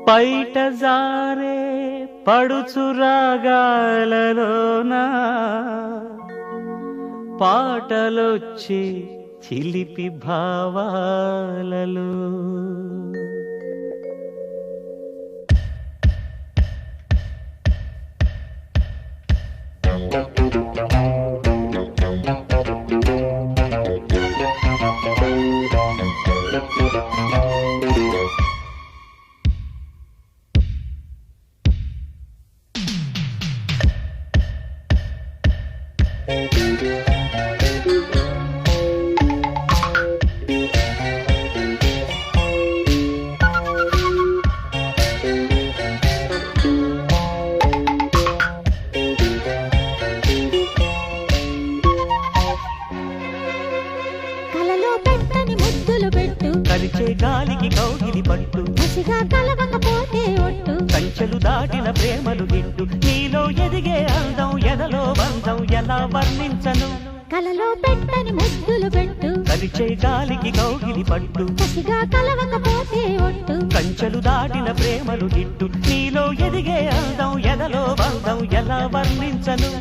పైట జారే పడుచు రాగాలలోన పాటలొచ్చి చిలిపి భావాలలో కలిచే గాలికి కౌగిలి పట్టు కలవకపోతే ఒట్టు కంచెలు దాటిన ప్రేమలు గిట్టు నీలో ఎదిగే అందం ఎదలో బంధం ఎలా వర్ణించను కలలో పెట్టని ముద్దులు పెట్టు కలిచే గాలికి కౌగిలి పట్టు కసిగా కలవకపోతే ఒట్టు కంచెలు దాటిన ప్రేమలు గిట్టు నీలో ఎదిగే అందం ఎదలో బంధం ఎలా వర్ణించను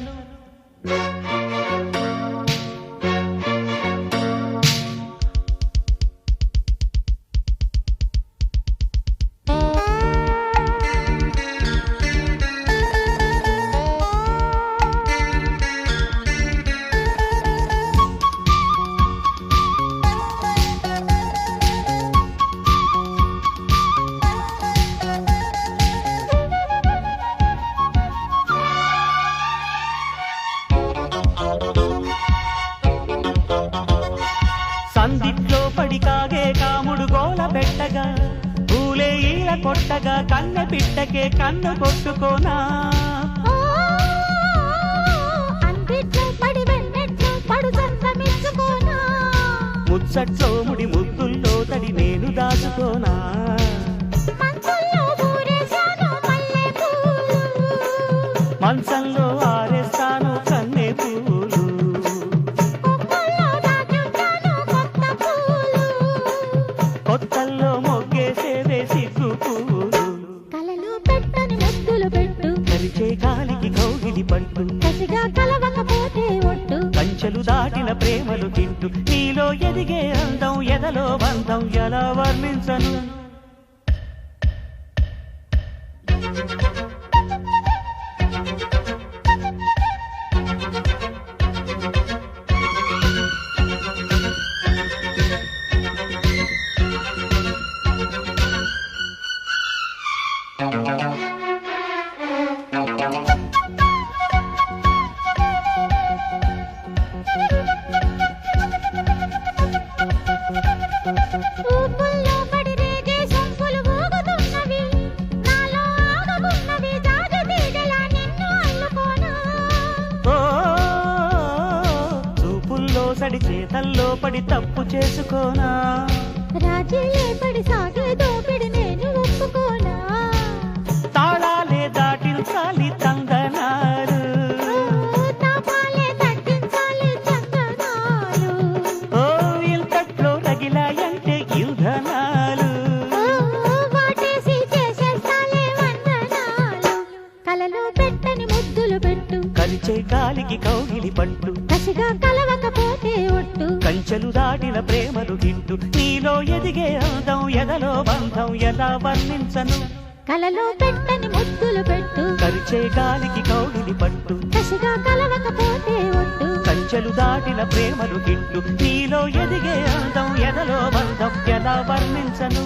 సందిట్లో పడి కాగే కాముడు గోల పెట్టగా పూలే ఈల కొట్టగా కన్నె పిట్టకే కన్ను కొట్టుకోనా ముచ్చట్లో ముడి ముద్దుల్లో తడి నేను దాచుకోనా మంచంలో ఆరేస్తాను కన్నె పూలు కొత్తల్లో మొగ్గేసేవే సిగ్గు పూలు కలలో పెట్టని ముద్దులు పెట్టు కలిచే గాలికి కౌగిలి పట్టు కసిగా కలవకపోతే ఒట్టు కంచెలు దాటిన ప్రేమలు తింటూ నీలో ఎదిగే అందం ఎదలో బంధం ఎలా వర్ణించను సడి చేతల్లో పడి తప్పు చేసుకోనా రాజీలే పడి సాగే దోపిడి నేను ఒప్పుకోనా తాళాలే దాటించాలి తందనాలు తాపాలే తగ్గించాలి చందనాలు ఓ ఇంతట్లో రగిలాయంటే యుధనాలు వాటేసి చేసేస్తాలే వందనాలు కలలో పెట్టని ముద్దులు పెట్టు కలిచే గాలికి కౌగిలి పట్టు కసిగా కలవకపోతే ఒట్టు కంచెలు దాటిన ప్రేమలు గిట్టు నీలో ఎదిగే అందం ఎదలో బంధం ఎలా వర్ణించను కలలో పెట్టని ముద్దులు పెట్టు కలిచే గాలికి కౌగిలి పట్టు కసిగా కలవకపోతే ఒట్టు కంచెలు దాటిన ప్రేమలు గిట్టు నీలో ఎదిగే అందం ఎదలో బంధం ఎలా వర్ణించను